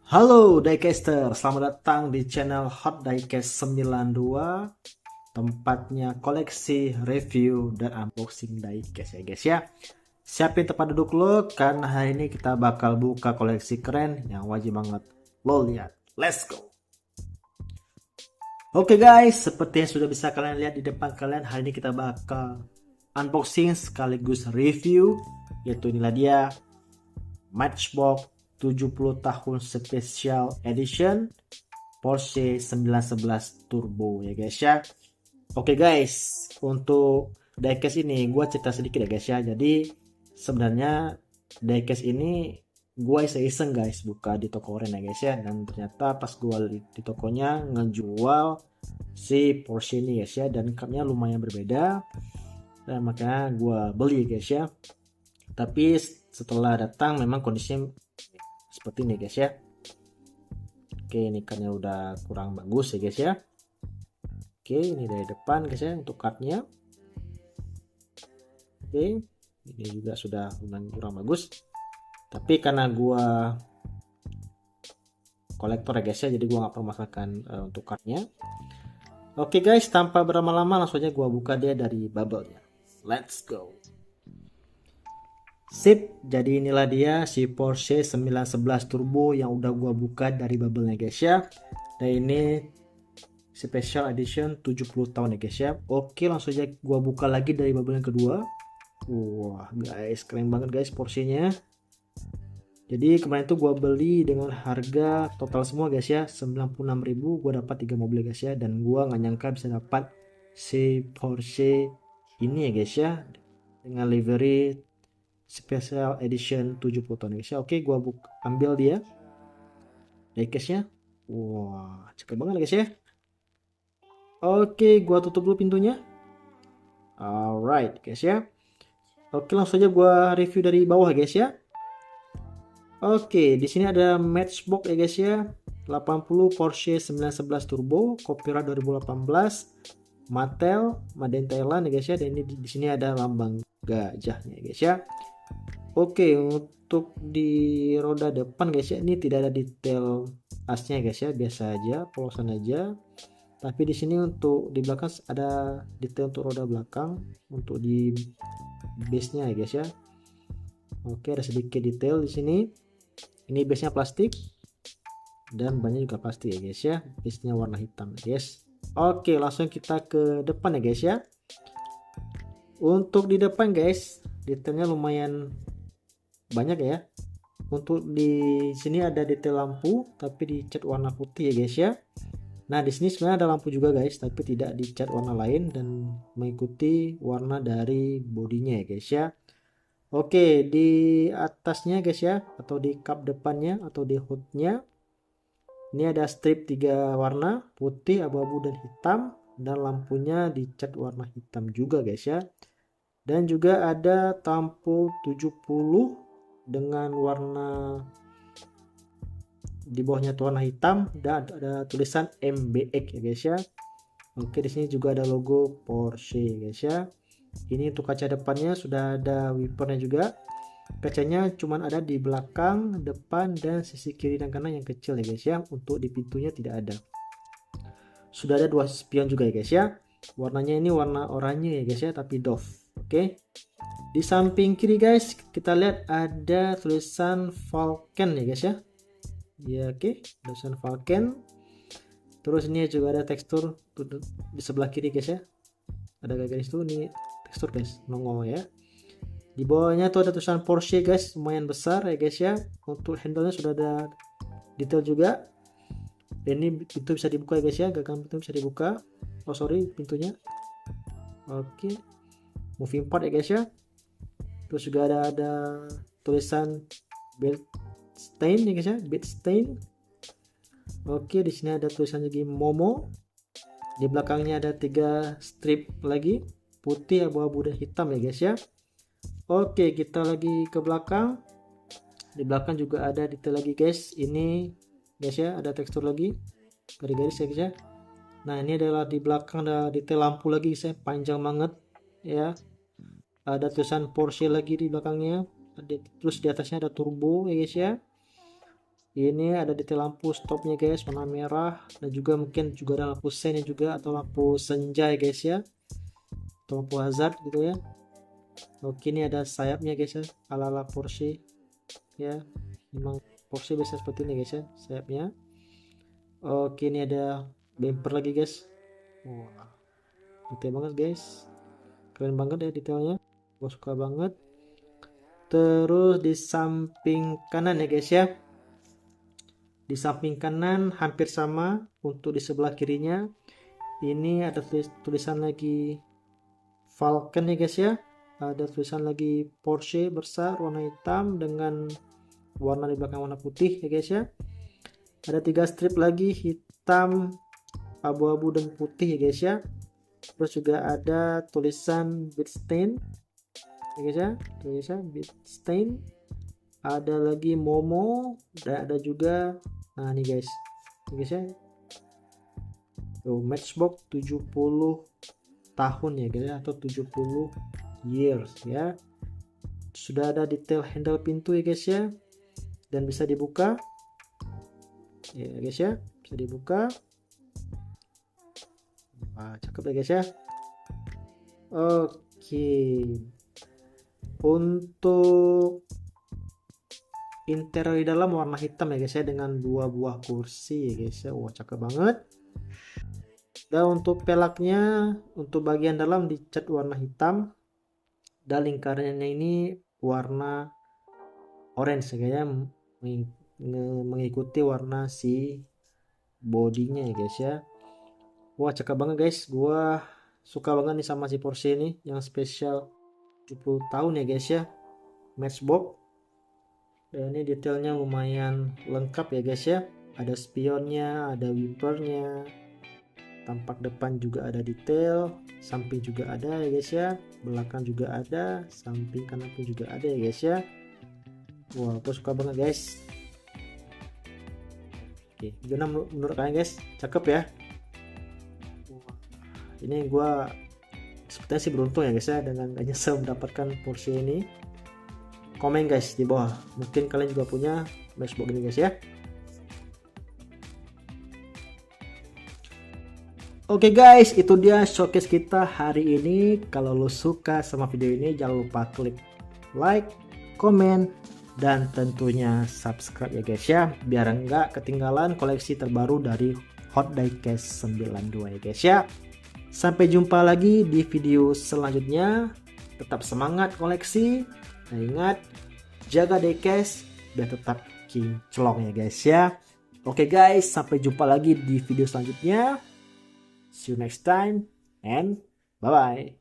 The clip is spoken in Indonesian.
Halo Diecaster, selamat datang di channel Hot Diecast 92, tempatnya koleksi, review, dan unboxing diecast ya guys ya. Siapin tempat duduk lo, karena hari ini kita bakal buka koleksi keren yang wajib banget lo lihat. Let's go! Oke guys, seperti yang sudah bisa kalian lihat di depan kalian, hari ini kita bakal unboxing sekaligus review, yaitu inilah dia Matchbox 70 tahun Special Edition Porsche 911 Turbo ya guys ya. Oke guys, untuk diecast ini gue cerita sedikit ya guys ya. Jadi sebenarnya diecast ini gue iseng guys buka di toko oren ya guys ya. Dan ternyata pas gue di tokonya ngejual si Porsche ini guys ya. Dan cupnya lumayan berbeda. Dan makanya gue beli guys ya. Tapi setelah datang memang kondisinya seperti ini guys ya. Oke, ini cardnya udah kurang bagus ya guys ya. Oke, ini dari depan guys ya untuk cardnya. Oke, ini juga sudah kurang bagus. Tapi karena gua kolektor ya guys ya, jadi gua nggak permasalahkan untuk cardnya. Oke guys, tanpa berlama-lama langsung aja gua buka dia dari bubble-nya. Let's go. Sip, jadi inilah dia si Porsche 911 Turbo yang udah gua buka dari bubble-nya guys ya. Dan ini Special Edition 70 tahun ya guys ya. Oke, langsung aja gua buka lagi dari bubble yang kedua. Wah guys, keren banget guys Porsche-nya. Jadi kemarin tuh gua beli dengan harga total semua guys ya 96.000, gua dapat 3 mobil guys ya. Dan gua nggak nyangka bisa dapat si Porsche ini ya guys ya, dengan livery Special Edition 70 tahun guys ya. Oke, gua ambil dia diecast-nya. Wah, cakep banget guys ya. Oke, gua tutup dulu pintunya. Alright guys ya. Oke, langsung aja gua review dari bawah guys ya. Oke, di sini ada Matchbox ya guys ya. 80 Porsche 911 Turbo, copyright 2018, Mattel, Made in Thailand ya guys ya. Dan ini di sini ada lambang gajahnya ya guys ya. Oke, untuk di roda depan guys ya, ini tidak ada detail asnya guys ya, biasa aja, polosan aja. Tapi di sini untuk di belakang ada detail untuk roda belakang, untuk di base-nya ya guys ya. Oke, ada sedikit detail di sini. Ini base-nya plastik dan bannya juga plastik ya guys ya. Base-nya warna hitam guys. Oke, langsung kita ke depan ya guys ya. Untuk di depan guys, detailnya lumayan banyak ya. Untuk di sini ada detail lampu tapi dicat warna putih ya guys ya. Nah, di sini sebenarnya ada lampu juga guys, tapi tidak dicat warna lain dan mengikuti warna dari bodinya ya guys ya. Oke, di atasnya guys ya, atau di kap depannya atau di hoodnya, ini ada strip 3 warna, putih, abu-abu, dan hitam. Dan lampunya dicat warna hitam juga guys ya. Dan juga ada tampo 70 dengan warna di bawahnya itu warna hitam dan ada tulisan MBX ya guys ya. Oke, di sini juga ada logo Porsche guys ya. Ini untuk kaca depannya sudah ada wipernya juga. Kacanya cuma ada di belakang, depan, dan sisi kiri dan kanan yang kecil ya guys ya. Untuk di pintunya tidak ada. Sudah ada 2 spion juga ya guys ya. Warnanya ini warna oranye ya guys ya, tapi doff. Oke. Di samping kiri guys, kita lihat ada tulisan Falcon ya guys ya. Ya oke, tulisan Falcon. Terus ini juga ada tekstur di sebelah kiri guys ya. Ada garis tuh nih tekstur guys, nongol ya. Di bawahnya tuh ada tulisan Porsche guys, lumayan besar ya guys ya. Untuk handle-nya sudah ada detail juga. Dan ini pintu bisa dibuka ya guys ya, gagang pintu bisa dibuka. Oh sorry, pintunya. Oke. Moving part ya guys ya. Terus juga ada tulisan belt stain ya guys ya, bed stain. Oke, di sini ada tulisan lagi Momo. Di belakangnya ada 3 strip lagi, putih, abu-abu, dan hitam ya guys ya. Oke, kita lagi ke belakang. Di belakang juga ada detail lagi guys. Ini guys ya, ada tekstur lagi, garis-garis ya guys ya. Nah, ini adalah di belakang ada detail lampu lagi guys ya, panjang banget ya. Ada tulisan Porsche lagi di belakangnya. Terus di atasnya ada turbo ya guys ya. Ini ada detail lampu stopnya guys, warna merah, dan juga mungkin juga ada lampu sen juga, atau lampu senja ya guys ya, atau lampu hazard gitu ya. Oke, ini ada sayapnya guys ya, ala-ala Porsche ya. Memang Porsche biasa seperti ini guys ya sayapnya. Oke, ini ada bumper lagi guys. Wah, detail banget guys, keren banget ya detailnya, gue suka banget. Terus di samping kanan ya guys ya, di samping kanan hampir sama. Untuk di sebelah kirinya ini ada tulisan lagi Falcon ya guys ya, ada tulisan lagi Porsche besar warna hitam dengan warna di belakang warna putih ya guys ya. Ada 3 strip lagi, hitam, abu-abu, dan putih ya guys ya. Terus juga ada tulisan Bitstain ya guys ya, tulisan Bitstain. Ada lagi Momo, dan ada juga, nah ini guys ya, tuh Matchbox 70 tahun ya guys ya, atau 70 years ya. Sudah ada detail handle pintu ya guys ya, dan bisa dibuka ya guys ya, bisa dibuka. Wah, cakep ya guys ya. Oke, untuk interior di dalam warna hitam ya guys ya, dengan 2 buah kursi ya guys ya. Wah, cakep banget. Dan untuk pelaknya, untuk bagian dalam dicat warna hitam, dan lingkarannya ini warna orange ya, mengikuti warna si bodinya ya guys ya. Wah, cakep banget guys, gua suka banget nih sama si Porsche ini yang spesial 70 tahun ya guys ya, Matchbox. Dan ini detailnya lumayan lengkap ya guys ya, ada spionnya, ada wipernya, tampak depan juga ada detail, samping juga ada ya guys ya, belakang juga ada, samping kanan pun juga ada ya guys ya. Wah, aku suka banget guys. Oke, gimana menurut kalian guys, cakep ya? Ini gua sepertinya sih beruntung ya guys ya, dengan gak nyesel mendapatkan Porsche ini. Komen guys di bawah, mungkin kalian juga punya Matchbox ini guys ya. Oke guys, itu dia showcase kita hari ini. Kalau lo suka sama video ini, jangan lupa klik like, komen, dan tentunya subscribe ya guys ya, biar nggak ketinggalan koleksi terbaru dari Hot Diecast 92 ya guys ya. Sampai jumpa lagi di video selanjutnya. Tetap semangat koleksi, dan ingat, jaga diecast biar tetap kinclong ya guys ya. Oke guys, sampai jumpa lagi di video selanjutnya. See you next time and bye bye.